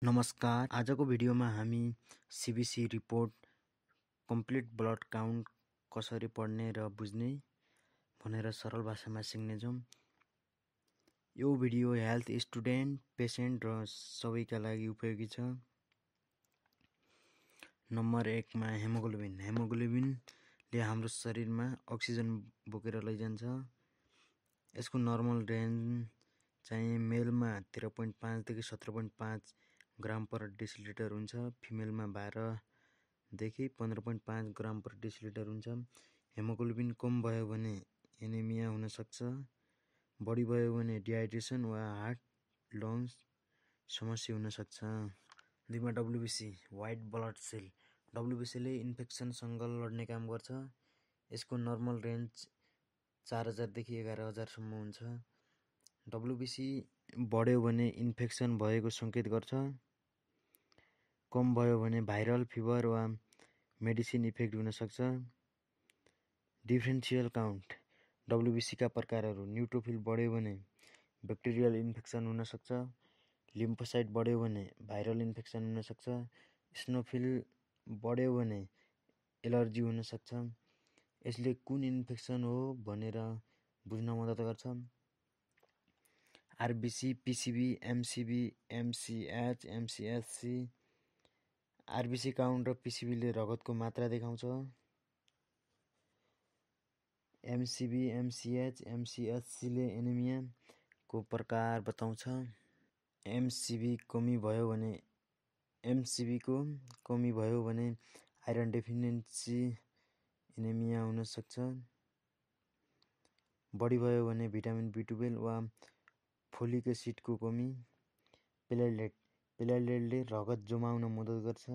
नमस्कार। आजको भिडियोमा हामी CBC report complete blood count कसरी पढ्ने र बुझ्ने भनेर सरल भाषामा सिक्नेछौँ। यो भिडियो हेल्थ स्टुडेन्ट, पेसेन्ट र सबैका लागि उपयोगी छ। नम्बर 1 मा हेमोग्लोबिन। हेमोग्लोबिनले हाम्रो शरीरमा अक्सिजन बोकेर लैजान्छ। यसको नर्मल रेन्ज चाहिँ मेलमा 13.5 देखि 17.5 ग्राम पर डेसिलिटर हुन्छ। फिमेलमा 12 देखि 15.5 ग्राम पर डेसिलिटर हुन्छ। हेमोग्लोबिन कम भयो भने एनेमिया हुन सक्छ। बढी भयो भने डिहाइड्रेसन वा हार्ट लङ्स समस्या हुन सक्छ। 2 मा डब्ल्युबिसी व्हाइट ब्लड सेल। डब्ल्युबिसीले इन्फेक्सनसँग लड्ने काम गर्छ। यसको नर्मल रेन्ज 4000 देखि 11000 सम्म हुन्छ। डब्ल्युबिसी बढ्यो भने इन्फेक्सन भएको सङ्केत गर्छ। कम भयो भने भाइरल फिभर वा मेडिसिन इफेक्ट हुन सक्छ। Differential count. डब्ल्युबिसीका प्रकारहरू। न्युट्रोफिल बढ्यो भने ब्याक्टेरियल इन्फेक्सन हुन सक्छ। लिम्फोसाइट बढ्यो भने भाइरल इन्फेक्सन हुन सक्छ। स्नोफिल बढ्यो भने एलर्जी हुन सक्छ। यसले कुन इन्फेक्सन हो भनेर बुझ्न मद्दत गर्छ। RBC, PCV, MCV, MCH, MCHC. RBC count र पिसिबीले रगतको मात्रा देखाउँछ। एमसिबी, एमसिएच, एमसिएचसीले एनेमियाको प्रकार बताउँछ। एमसिबीको कमी भयो भने आइरन डेफिसिएन्सी एनेमिया हुन सक्छ। बढी भयो भने भिटामिन B12 वा फोलिक एसिडको कमी। प्लेटलेटले रगत जमाउन मद्दत गर्छ।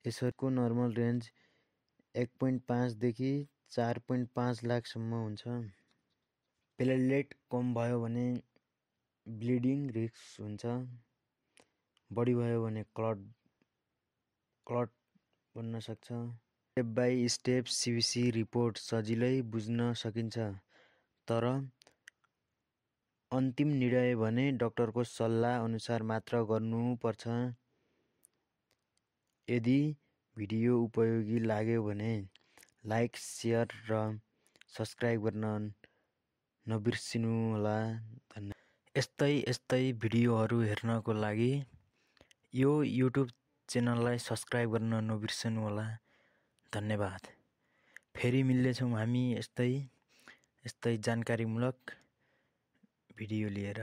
यसको नर्मल रेन्ज 1.5 देखि 4.5 लाखसम्म हुन्छ। प्लेटलेट कम भयो भने ब्लिडिङ रिस्क हुन्छ। बढी भयो भने क्लट बन्न सक्छ। Step by step CBC report सजिलै बुझ्न सकिन्छ, तर अन्तिम निर्णय भने डाक्टरको सल्लाह अनुसार मात्र गर्नुपर्छ। यदि भिडियो उपयोगी लाग्यो भने लाइक, सेयर र सब्स्क्राइब गर्न नबिर्सिनुहोला। धन्यवाद। यस्तै भिडियोहरू हेर्नको लागि यो युट्युब च्यानललाई सब्स्क्राइब गर्न नबिर्सनुहोला। धन्यवाद। फेरि मिल्नेछौँ हामी यस्तै जानकारीमूलक भिडियो लिएर।